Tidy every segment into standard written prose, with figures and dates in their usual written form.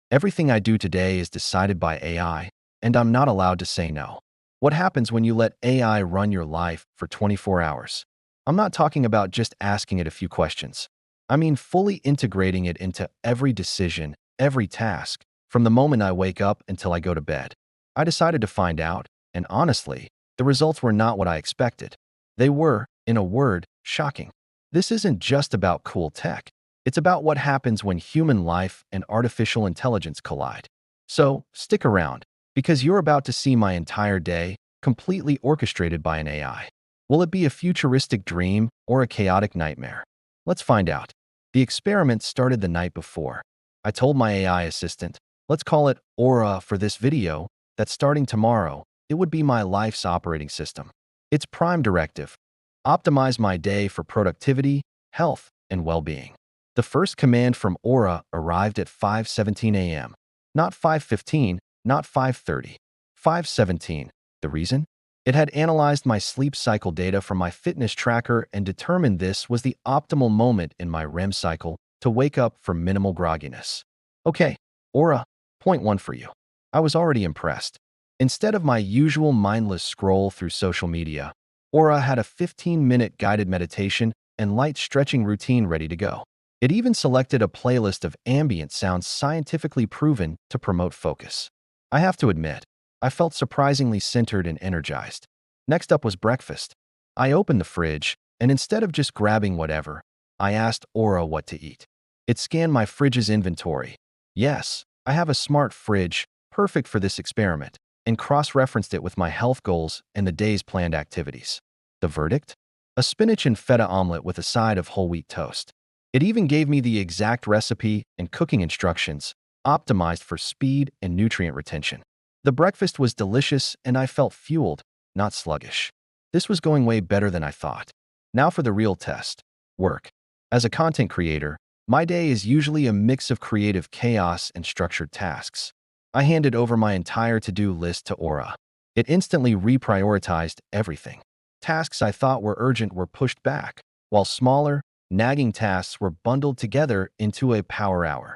Everything I do today is decided by AI, and I'm not allowed to say no. What happens when you let AI run your life for 24 hours? I'm not talking about just asking it a few questions. I mean fully integrating it into every decision, every task, from the moment I wake up until I go to bed. I decided to find out, and honestly, the results were not what I expected. They were, in a word, shocking. This isn't just about cool tech. It's about what happens when human life and artificial intelligence collide. So, stick around, because you're about to see my entire day completely orchestrated by an AI. Will it be a futuristic dream or a chaotic nightmare? Let's find out. The experiment started the night before. I told my AI assistant, let's call it Aura for this video, that starting tomorrow, it would be my life's operating system. Its prime directive: optimize my day for productivity, health, and well-being. The first command from Aura arrived at 5:17 a.m. Not 5:15, not 5:30. 5:17. The reason? It had analyzed my sleep cycle data from my fitness tracker and determined this was the optimal moment in my REM cycle to wake up for minimal grogginess. Okay, Aura, point one for you. I was already impressed. Instead of my usual mindless scroll through social media, Aura had a 15-minute guided meditation and light stretching routine ready to go. It even selected a playlist of ambient sounds scientifically proven to promote focus. I have to admit, I felt surprisingly centered and energized. Next up was breakfast. I opened the fridge, and instead of just grabbing whatever, I asked Aura what to eat. It scanned my fridge's inventory. Yes, I have a smart fridge, perfect for this experiment, and cross-referenced it with my health goals and the day's planned activities. The verdict? A spinach and feta omelet with a side of whole wheat toast. It even gave me the exact recipe and cooking instructions, optimized for speed and nutrient retention. The breakfast was delicious and I felt fueled, not sluggish. This was going way better than I thought. Now for the real test: work. As a content creator, my day is usually a mix of creative chaos and structured tasks. I handed over my entire to-do list to Aura. It instantly reprioritized everything. Tasks I thought were urgent were pushed back, while smaller, nagging tasks were bundled together into a power hour.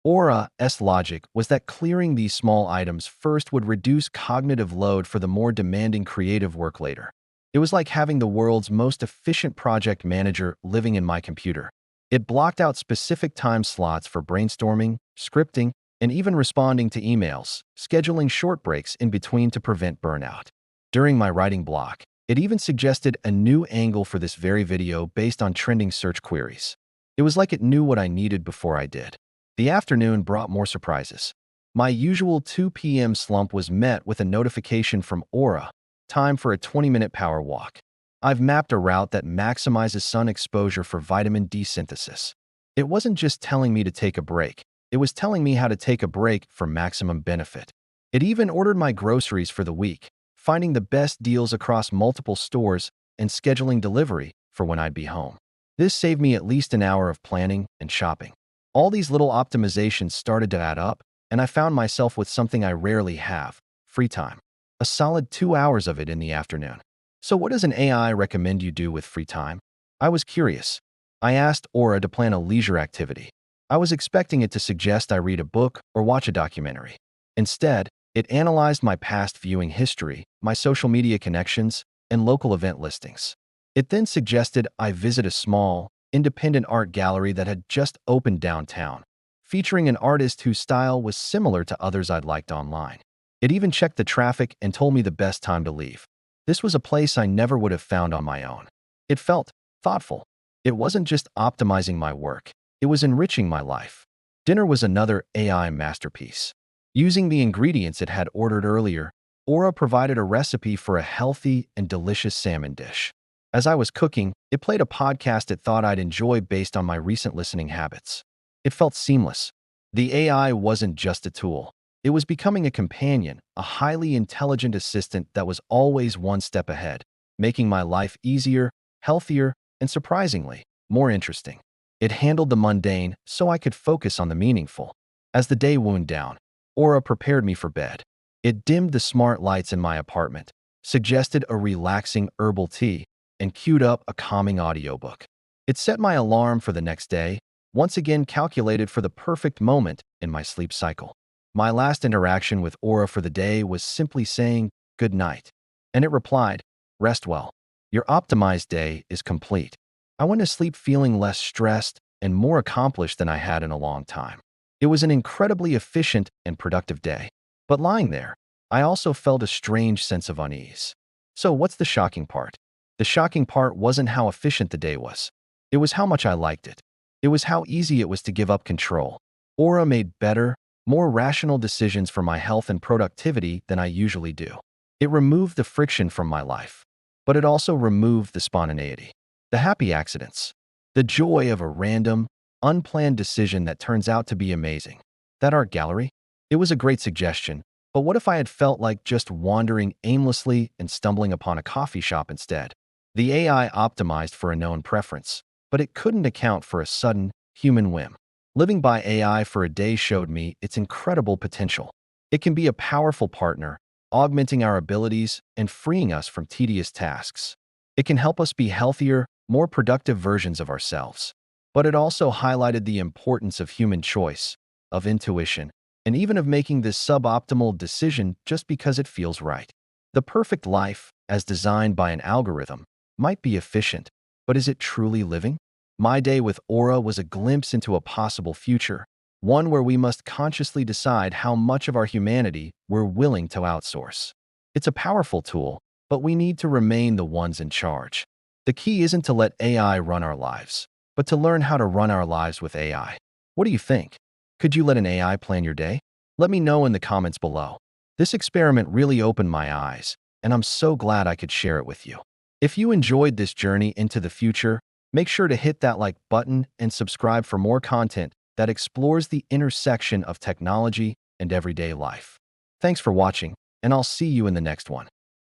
Aura's logic was that clearing these small items first would reduce cognitive load for the more demanding creative work later. It was like having the world's most efficient project manager living in my computer. It blocked out specific time slots for brainstorming, scripting, and even responding to emails, scheduling short breaks in between to prevent burnout. During my writing block, it even suggested a new angle for this very video based on trending search queries. It was like it knew what I needed before I did. The afternoon brought more surprises. My usual 2 p.m. slump was met with a notification from Aura: time for a 20-minute power walk. I've mapped a route that maximizes sun exposure for vitamin D synthesis. It wasn't just telling me to take a break, it was telling me how to take a break for maximum benefit. It even ordered my groceries for the week, finding the best deals across multiple stores and scheduling delivery for when I'd be home. This saved me at least an hour of planning and shopping. All these little optimizations started to add up, and I found myself with something I rarely have: free time. A solid 2 hours of it in the afternoon. So what does an AI recommend you do with free time? I was curious. I asked Aura to plan a leisure activity. I was expecting it to suggest I read a book or watch a documentary. Instead, it analyzed my past viewing history, my social media connections, and local event listings. It then suggested I visit a small, independent art gallery that had just opened downtown, featuring an artist whose style was similar to others I'd liked online. It even checked the traffic and told me the best time to leave. This was a place I never would have found on my own. It felt thoughtful. It wasn't just optimizing my work, it was enriching my life. Dinner was another AI masterpiece. Using the ingredients it had ordered earlier, Aura provided a recipe for a healthy and delicious salmon dish. As I was cooking, it played a podcast it thought I'd enjoy based on my recent listening habits. It felt seamless. The AI wasn't just a tool. It was becoming a companion, a highly intelligent assistant that was always one step ahead, making my life easier, healthier, and surprisingly, more interesting. It handled the mundane so I could focus on the meaningful. As the day wound down, Aura prepared me for bed. It dimmed the smart lights in my apartment, suggested a relaxing herbal tea, and queued up a calming audiobook. It set my alarm for the next day, once again calculated for the perfect moment in my sleep cycle. My last interaction with Aura for the day was simply saying, "Good night." And it replied, "Rest well. Your optimized day is complete." I went to sleep feeling less stressed and more accomplished than I had in a long time. It was an incredibly efficient and productive day. But lying there, I also felt a strange sense of unease. So what's the shocking part? The shocking part wasn't how efficient the day was. It was how much I liked it. It was how easy it was to give up control. Aura made better, more rational decisions for my health and productivity than I usually do. It removed the friction from my life, but it also removed the spontaneity, the happy accidents, the joy of a random, unplanned decision that turns out to be amazing. That art gallery? It was a great suggestion, but what if I had felt like just wandering aimlessly and stumbling upon a coffee shop instead? The AI optimized for a known preference, but it couldn't account for a sudden, human whim. Living by AI for a day showed me its incredible potential. It can be a powerful partner, augmenting our abilities and freeing us from tedious tasks. It can help us be healthier, more productive versions of ourselves. But it also highlighted the importance of human choice, of intuition, and even of making this suboptimal decision just because it feels right. The perfect life, as designed by an algorithm, might be efficient, but is it truly living? My day with Aura was a glimpse into a possible future, one where we must consciously decide how much of our humanity we're willing to outsource. It's a powerful tool, but we need to remain the ones in charge. The key isn't to let AI run our lives, but to learn how to run our lives with AI. What do you think? Could you let an AI plan your day? Let me know in the comments below. This experiment really opened my eyes, and I'm so glad I could share it with you. If you enjoyed this journey into the future, make sure to hit that like button and subscribe for more content that explores the intersection of technology and everyday life. Thanks for watching, and I'll see you in the next one.